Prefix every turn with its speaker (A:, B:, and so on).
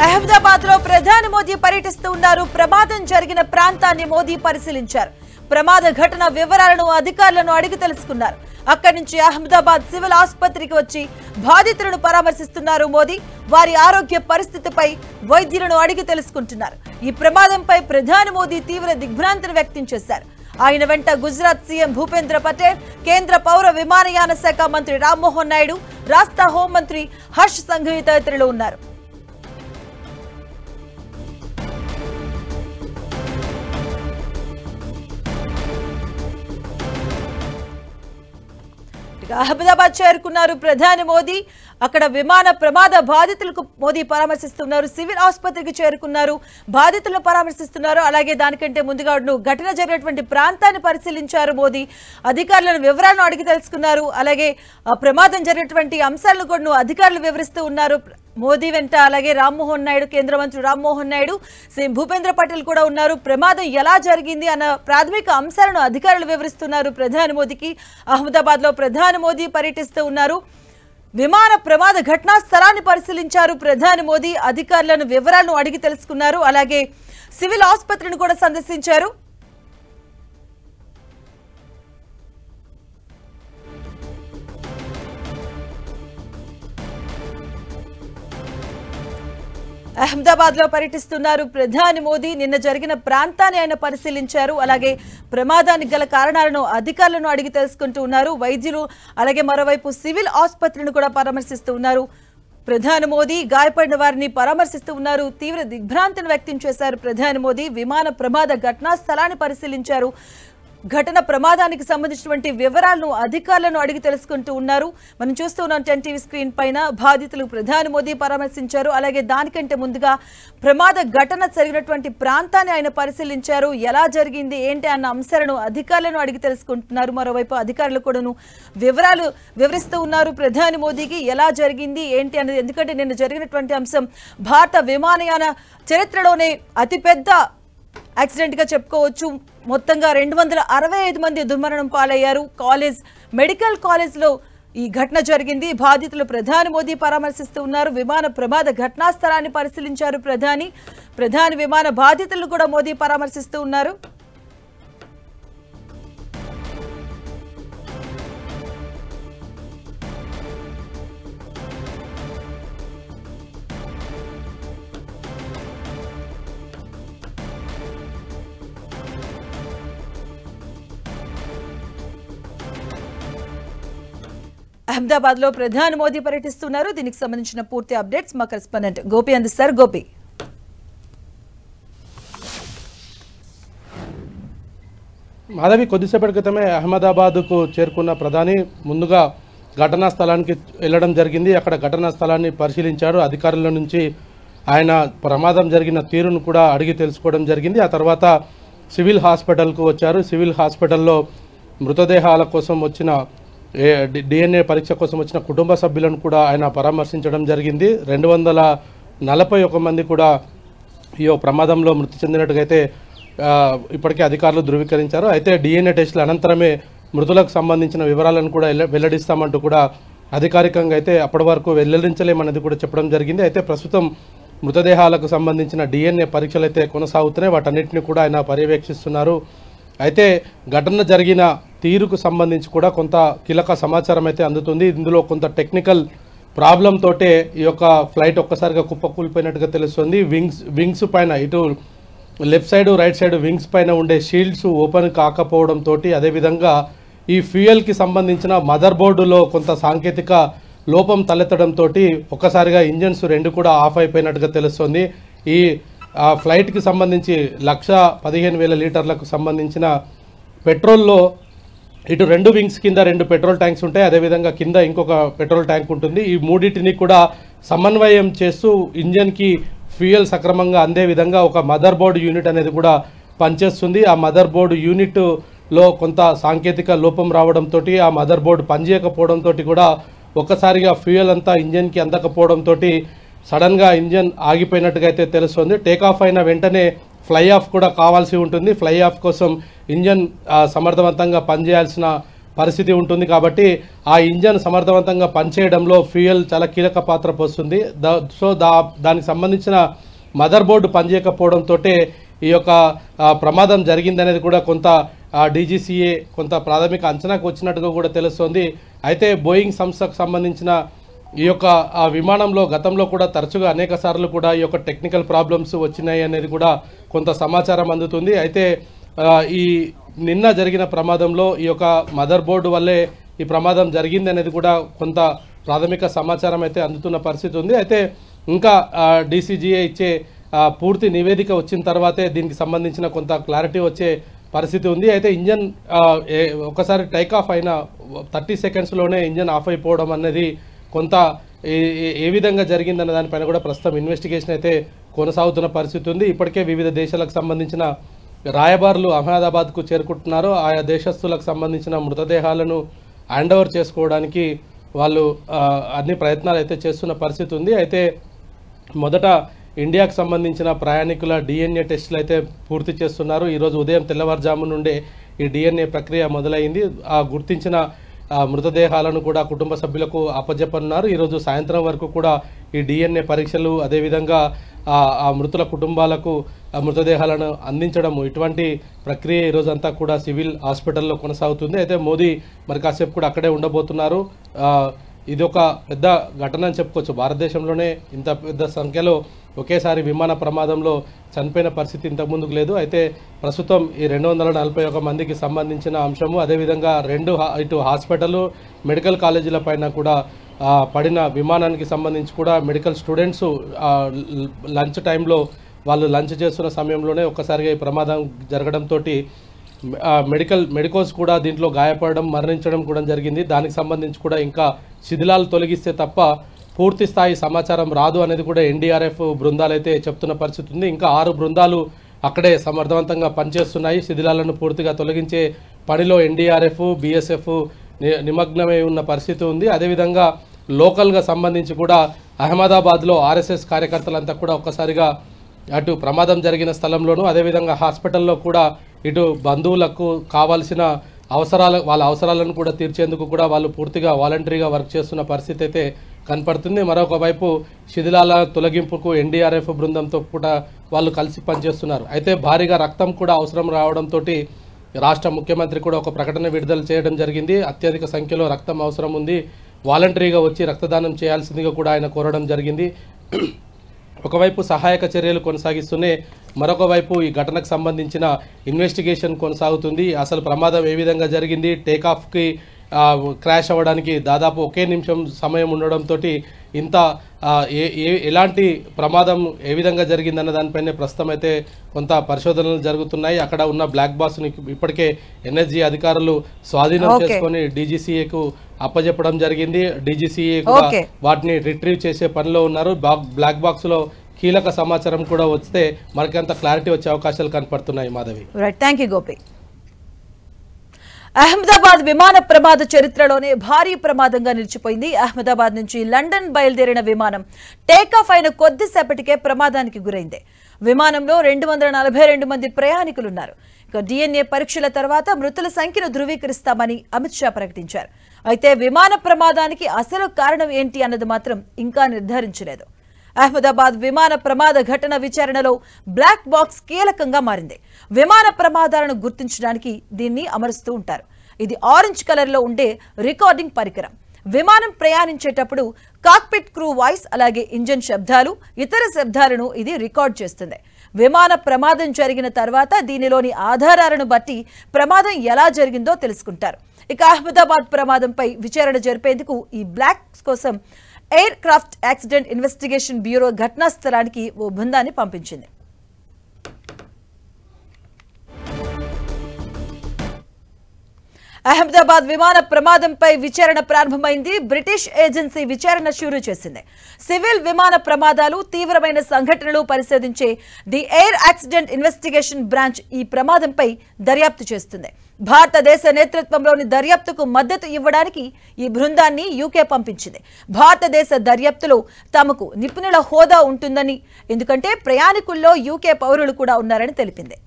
A: అహ్మదాబాద్ లో ప్రధాని మోదీ పర్యటిస్తూ ఉన్నారు. ప్రమాదం జరిగిన ప్రాంతాన్ని మోదీ పరిశీలించారు. ప్రమాద ఘటన వివరాలను అధికారులను అడిగి తెలుసుకున్నారు. అక్కడి నుంచి అహ్మదాబాద్ సివిల్ ఆసుపత్రికి వచ్చి బాధితులను పరామర్శిస్తున్నారు మోదీ. వారి ఆరోగ్య పరిస్థితిపై వైద్యులను అడిగి తెలుసుకుంటున్నారు. ఈ ప్రమాదంపై ప్రధాని మోదీ తీవ్ర దిగ్భ్రాంతిని వ్యక్తం చేశారు. ఆయన వెంట గుజరాత్ సీఎం భూపేంద్ర పటేల్, కేంద్ర పౌర విమానయాన శాఖ మంత్రి రామ్మోహన్ నాయుడు, రాష్ట్ర హోంమంత్రి హర్ష్ సంఘవి తదితరులు ఉన్నారు. అహ్మదాబాద్ చేరుకున్నారు ప్రధాని మోదీ. అక్కడ విమాన ప్రమాద బాధితులకు మోదీ పరామర్శిస్తున్నారు. సివిల్ ఆసుపత్రికి చేరుకున్నారు, బాధితులను పరామర్శిస్తున్నారు. అలాగే దానికంటే ముందుగా ఘటన జరిగినటువంటి ప్రాంతాన్ని పరిశీలించారు మోదీ. అధికారులను వివరాలను అడిగి తెలుసుకున్నారు. అలాగే ప్రమాదం జరిగినటువంటి అంశాలను కూడా అధికారులు వివరిస్తూ ఉన్నారు మోదీ వెంట. అలాగే రామ్మోహన్ నాయుడు, కేంద్ర మంత్రి రామ్మోహన్ నాయుడు, సీఎం భూపేంద్ర పటేల్ కూడా ఉన్నారు. ప్రమాదం ఎలా జరిగింది అన్న ప్రాథమిక అంశాలను అధికారులు వివరిస్తున్నారు ప్రధాని మోదీకి. అహ్మదాబాద్ లో ప్రధాని మోదీ పర్యటిస్తూ ఉన్నారు. విమాన ప్రమాద ఘటనా స్థలాన్ని పరిశీలించారు ప్రధాని మోదీ. అధికారులను వివరాలను అడిగి తెలుసుకున్నారు. అలాగే సివిల్ ఆసుపత్రిని కూడా సందర్శించారు. అహ్మదాబాద్ లో పర్యటిస్తున్నారు ప్రధాని మోదీ. నిన్న జరిగిన ప్రాంతాన్ని ఆయన పరిశీలించారు. అలాగే ప్రమాదానికి గల కారణాలను అధికారులను అడిగి తెలుసుకుంటూ ఉన్నారు వైద్యులు. అలాగే మరోవైపు సివిల్ ఆసుపత్రిని కూడా పరామర్శిస్తూ ఉన్నారు ప్రధాని మోదీ. గాయపడిన వారిని పరామర్శిస్తూ ఉన్నారు. తీవ్ర దిగ్భ్రాంతిని వ్యక్తం చేశారు ప్రధాని మోదీ. విమాన ప్రమాద ఘటనా స్థలాన్ని పరిశీలించారు. ఘటన ప్రమాదానికి సంబంధించినటువంటి వివరాలను అధికారులను అడిగి తెలుసుకుంటూ ఉన్నారు. మనం చూస్తూ ఉన్నాం 10 టీవీ స్క్రీన్ పైన. బాధితులు ప్రధాని మోదీ పరామర్శించారు. అలాగే దానికంటే ముందుగా ప్రమాద ఘటన జరిగినటువంటి ప్రాంతాన్ని ఆయన పరిశీలించారు. ఎలా జరిగింది ఏంటి అన్న అంశాలను అధికారులను అడిగి తెలుసుకుంటున్నారు. మరోవైపు అధికారులు కూడాను వివరాలు వివరిస్తూ ఉన్నారు ప్రధాని మోదీకి ఎలా జరిగింది ఏంటి అనేది. ఎందుకంటే నిన్న జరిగినటువంటి అంశం భారత విమానయాన చరిత్రలోనే అతిపెద్ద యాక్సిడెంట్ గా చెప్పుకోవచ్చు. మొత్తంగా 265 మంది దుర్మరణం పాలయ్యారు. మెడికల్ కాలేజ్ లో ఈ ఘటన జరిగింది. బాధితులు ప్రధాని మోదీ పరామర్శిస్తూ ఉన్నారు. విమాన ప్రమాద ఘటనా స్థలాన్ని పరిశీలించారు ప్రధాని విమాన బాధితులను కూడా మోదీ పరామర్శిస్తూ ఉన్నారు. అహ్మదాబాద్ లో ప్రధాని మోదీ పర్యటిస్తున్నారు. దీనికి సంబంధించిన పూర్తి అప్డేట్స్ మా కరెస్పాండెంట్ గోపి అందిస్తారు. గోపి,
B: మాధవి, కొద్దిసేపటి క్రితమే అహ్మదాబాద్కు చేరుకున్న ప్రధాని ముందుగా ఘటనా స్థలానికి వెళ్ళడం జరిగింది. అక్కడ ఘటనా స్థలాన్ని పరిశీలించారు. అధికారుల నుంచి ఆయన ప్రమాదం జరిగిన తీరును కూడా అడిగి తెలుసుకోవడం జరిగింది. ఆ తర్వాత సివిల్ హాస్పిటల్కు వచ్చారు. సివిల్ హాస్పిటల్లో మృతదేహాల కోసం వచ్చిన DNA పరీక్ష కోసం వచ్చిన కుటుంబ సభ్యులను కూడా ఆయన పరామర్శించడం జరిగింది. 241 మంది కూడా ఈ ప్రమాదంలో మృతి చెందినట్టుగైతే ఇప్పటికే అధికారులు ధృవీకరించారు. అయితే DNA టెస్టుల అనంతరమే మృతులకు సంబంధించిన వివరాలను కూడా వెల్లడిస్తామంటూ కూడా అధికారికంగా అయితే అప్పటి వరకు వెల్లడించలేమన్నది కూడా చెప్పడం జరిగింది. అయితే ప్రస్తుతం మృతదేహాలకు సంబంధించిన DNA పరీక్షలు అయితే కొనసాగుతున్నాయి. వాటన్నిటిని కూడా ఆయన పర్యవేక్షిస్తున్నారు. అయితే ఘటన జరిగిన తీరుకు సంబంధించి కూడా కొంత కీలక సమాచారం అయితే అందుతుంది. ఇందులో కొంత టెక్నికల్ ప్రాబ్లం తోటే ఈ యొక్క ఫ్లైట్ ఒక్కసారిగా కుప్పకూలిపోయినట్టుగా తెలుస్తుంది. వింగ్స్ పైన ఇటు left side right side wings పైన ఉండే షీల్డ్స్ ఓపెన్ కాకపోవడంతో, అదేవిధంగా ఈ ఫ్యూయల్కి సంబంధించిన మదర్ బోర్డులో కొంత సాంకేతిక లోపం తలెత్తడంతో ఒక్కసారిగా ఇంజన్స్ 2 కూడా ఆఫ్ అయిపోయినట్టుగా తెలుస్తుంది. ఈ ఫ్లైట్కి సంబంధించి 1,15,000 లీటర్లకు సంబంధించిన పెట్రోల్లో ఇటు 2 వింగ్స్ కింద 2 పెట్రోల్ ట్యాంక్స్ ఉంటాయి. అదేవిధంగా కింద ఇంకొక పెట్రోల్ ట్యాంక్ ఉంటుంది. ఈ మూడింటిని కూడా సమన్వయం చేస్తూ ఇంజన్కి ఫ్యూయల్ సక్రమంగా అందే విధంగా ఒక మదర్ బోర్డు యూనిట్ అనేది కూడా పనిచేస్తుంది. ఆ మదర్ బోర్డు యూనిట్లో కొంత సాంకేతిక లోపం రావడంతో, ఆ మదర్ బోర్డు పనిచేయకపోవడంతో కూడా ఒక్కసారిగా ఫ్యూయల్ అంతా ఇంజన్కి అందకపోవడంతో సడన్గా ఇంజన్ ఆగిపోయినట్టుగా అయితే తెలుస్తుంది. టేకాఫ్ అయిన వెంటనే ఫ్లై ఆఫ్ కూడా కావాల్సి ఉంటుంది. ఫ్లై ఆఫ్ కోసం ఇంజన్ సమర్థవంతంగా పనిచేయాల్సిన పరిస్థితి ఉంటుంది. కాబట్టి ఆ ఇంజన్ సమర్థవంతంగా పనిచేయడంలో ఫ్యూయల్ చాలా కీలక పాత్ర పోస్తుంది. దానికి సంబంధించిన మదర్ బోర్డు పనిచేయకపోవడంతో ఈ యొక్క ప్రమాదం జరిగిందనేది కూడా కొంత డీజీసీఏ కొంత ప్రాథమిక అంచనాకు వచ్చినట్టుగా కూడా తెలుస్తోంది. అయితే బోయింగ్ సంస్థకు సంబంధించిన ఈ యొక్క విమానంలో గతంలో కూడా తరచుగా అనేక సార్లు కూడా ఈ యొక్క టెక్నికల్ ప్రాబ్లమ్స్ వచ్చినాయి అనేది కూడా కొంత సమాచారం అందుతుంది. అయితే ఈ నిన్న జరిగిన ప్రమాదంలో ఈ యొక్క మదర్ బోర్డు వల్లే ఈ ప్రమాదం జరిగింది అనేది కూడా కొంత ప్రాథమిక సమాచారం అయితే అందుతున్న పరిస్థితి ఉంది. అయితే ఇంకా డీసీజీఏ ఇచ్చే పూర్తి నివేదిక వచ్చిన తర్వాతే దీనికి సంబంధించిన కొంత క్లారిటీ వచ్చే పరిస్థితి ఉంది. అయితే ఇంజన్ ఒకసారి టేక్ ఆఫ్ అయిన 30 సెకండ్స్లోనే ఇంజన్ ఆఫ్ అయిపోవడం అనేది కొంత ఏ విధంగా జరిగిందన్న దానిపైన కూడా ప్రస్తుతం ఇన్వెస్టిగేషన్ అయితే కొనసాగుతున్న పరిస్థితి ఉంది. ఇప్పటికే వివిధ దేశాలకు సంబంధించిన రాయబారులు అహ్మదాబాద్కు చేరుకుంటున్నారు. ఆయా దేశస్తులకు సంబంధించిన మృతదేహాలను హ్యాండ్ ఓవర్ చేసుకోవడానికి వాళ్ళు అన్ని ప్రయత్నాలు అయితే చేస్తున్న పరిస్థితి ఉంది. అయితే మొదట ఇండియాకు సంబంధించిన ప్రయాణికుల డిఎన్ఏ టెస్టులు అయితే పూర్తి చేస్తున్నారు. ఈరోజు ఉదయం తెల్లవారుజాము నుండే ఈ డిఎన్ఏ ప్రక్రియ మొదలైంది. ఆ గుర్తించిన మృతదేహాలను కూడా కుటుంబ సభ్యులకు అప్పజెప్పనున్నారు. ఈరోజు సాయంత్రం వరకు కూడా ఈ డిఎన్ఏ పరీక్షలు అదేవిధంగా ఆ మృతుల కుటుంబాలకు మృతదేహాలను అందించడం ఇటువంటి ప్రక్రియ ఈరోజంతా కూడా సివిల్ హాస్పిటల్లో కొనసాగుతుంది. అయితే మోదీ మరి కాసేపు కూడా అక్కడే ఉండబోతున్నారు. ఇది ఒక పెద్ద ఘటన అని చెప్పుకోవచ్చు. భారతదేశంలోనే ఇంత పెద్ద సంఖ్యలో ఒకేసారి విమాన ప్రమాదంలో చనిపోయిన పరిస్థితి ఇంతకుముందుకు లేదు. అయితే ప్రస్తుతం ఈ 241 మందికి సంబంధించిన అంశము అదేవిధంగా ఇటు హాస్పిటల్ మెడికల్ కాలేజీల పైన కూడా పడిన విమానానికి సంబంధించి కూడా మెడికల్ స్టూడెంట్స్ లంచ్ టైంలో వాళ్ళు లంచ్ చేస్తున్న సమయంలోనే ఒక్కసారిగా ఈ ప్రమాదం జరగడంతో మెడికోస్ కూడా దీంట్లో గాయపడడం మరణించడం కూడా జరిగింది. దానికి సంబంధించి కూడా ఇంకా శిథిలాలు తొలగిస్తే తప్ప పూర్తి స్థాయి సమాచారం రాదు అనేది కూడా ఎన్డీఆర్ఎఫ్ బృందాలు అయితే చెప్తున్న పరిస్థితి ఉంది. ఇంకా 6 బృందాలు అక్కడే సమర్థవంతంగా పనిచేస్తున్నాయి. శిథిలాలను పూర్తిగా తొలగించే పనిలో ఎన్డీఆర్ఎఫ్ బీఎస్ఎఫ్ నిమగ్నమై ఉన్న పరిస్థితి ఉంది. అదేవిధంగా లోకల్గా సంబంధించి కూడా అహ్మదాబాద్లో ఆర్ఎస్ఎస్ కార్యకర్తలంతా కూడా ఒక్కసారిగా అటు ప్రమాదం జరిగిన స్థలంలోనూ అదేవిధంగా హాస్పిటల్లో కూడా ఇటు బంధువులకు కావాల్సిన వాళ్ళ అవసరాలను కూడా తీర్చేందుకు కూడా వాళ్ళు పూర్తిగా వాలంటరీగా వర్క్ చేస్తున్న పరిస్థితి అయితే కనపడుతుంది. మరొక వైపు శిథిలాల తొలగింపుకు ఎన్డీఆర్ఎఫ్ బృందంతో కూడా వాళ్ళు కలిసి పనిచేస్తున్నారు. అయితే భారీగా రక్తం కూడా అవసరం రావడంతో రాష్ట్ర ముఖ్యమంత్రి కూడా ఒక ప్రకటన విడుదల చేయడం జరిగింది. అత్యధిక సంఖ్యలో రక్తం అవసరం ఉంది, వాలంటరీగా వచ్చి రక్తదానం చేయాల్సిందిగా కూడా ఆయన కోరడం జరిగింది. ఒకవైపు సహాయక చర్యలు కొనసాగిస్తూనే మరొక వైపు ఈ ఘటనకు సంబంధించిన ఇన్వెస్టిగేషన్ కొనసాగుతుంది. అసలు ప్రమాదం ఏ విధంగా జరిగింది, టేకాఫ్కి క్రాష్ అవ్వడానికి దాదాపు ఒకే నిమిషం సమయం ఉండడంతో ఇంత ఎలాంటి ప్రమాదం ఏ విధంగా జరిగిందన్న దానిపైనే ప్రస్తుతం అయితే కొంత పరిశోధనలు జరుగుతున్నాయి. అక్కడ ఉన్న బ్లాక్ బాక్స్ని ఇప్పటికే ఎన్ఎస్జీ అధికారులు స్వాధీనం చేసుకొని డీజీసీఏకు అప్పజెప్పడం జరిగింది. డీజీసీఏ కూడా వాటిని రిట్రీవ్ చేసే పనిలో ఉన్నారు. బ్లాక్ బాక్స్ లో కీలక సమాచారం కూడా వస్తే మనకంత క్లారిటీ వచ్చే అవకాశాలు కనపడుతున్నాయి. Madhavi,
A: thank you Gopi. అహ్మదాబాద్ విమాన ప్రమాద చరిత్రలోనే భారీ ప్రమాదంగా నిలిచిపోయింది. అహ్మదాబాద్ నుంచి లండన్ బయలుదేరిన విమానం టేకాఫ్ అయిన కొద్దిసేపటికే ప్రమాదానికి గురైంది. విమానంలో 242 మంది ప్రయాణికులున్నారు. ఇక డిఎన్ఏ పరీక్షల తర్వాత మృతుల సంఖ్యను ధృవీకరిస్తామని అమిత్ షా ప్రకటించారు. అయితే విమాన ప్రమాదానికి అసలు కారణం ఏంటి అన్నది మాత్రం ఇంకా నిర్ధారించలేదు. అహ్మదాబాద్ విమాన ప్రమాద ఘటన విచారణలో బ్లాక్ బాక్స్ కీలకంగా మారింది. విమాన ప్రమాదాలను గుర్తించడానికి దీన్ని అమరుస్తూ ఉంటారు. ఇది ఆరెంజ్ కలర్ లో ఉండే రికార్డింగ్ పరికరం. విమానం ప్రయాణించేటప్పుడు కాక్పిట్ క్రూ వాయిస్ అలాగే ఇంజన్ శబ్దాలు ఇతర శబ్దాలను ఇది రికార్డ్ చేస్తుంది. విమాన ప్రమాదం జరిగిన తర్వాత దీనిలోని ఆధారాలను బట్టి ప్రమాదం ఎలా జరిగిందో తెలుసుకుంటారు. ఇక అహ్మదాబాద్ ప్రమాదంపై విచారణ జరిపేందుకు ఈ బ్లాక్స్ కోసం air craft accident investigation bureau ఘటనా స్థలానికి ఓ బృందాన్ని పంపించింది. అహ్మదాబాద్ విమాన ప్రమాదంపై విచారణ ప్రారంభమైంది. బ్రిటిష్ ఏజెన్సీ విచారణ షురూ చేసింది. సివిల్ విమాన ప్రమాదాలు, తీవ్రమైన సంఘటనలు పరిశోధించే the air accident investigation branch ఈ ప్రమాదంపై దర్యాప్తు చేస్తుంది. భారతదేశ నేతృత్వంలోని దర్యాప్తుకు మద్దతు ఇవ్వడానికి ఈ బృందాన్ని యూకే పంపించింది. భారతదేశ దర్యాప్తులో తమకు నిపుణుల హోదా ఉంటుందని, ఎందుకంటే ప్రయాణికుల్లో యూకే పౌరులు కూడా ఉన్నారని తెలిపింది.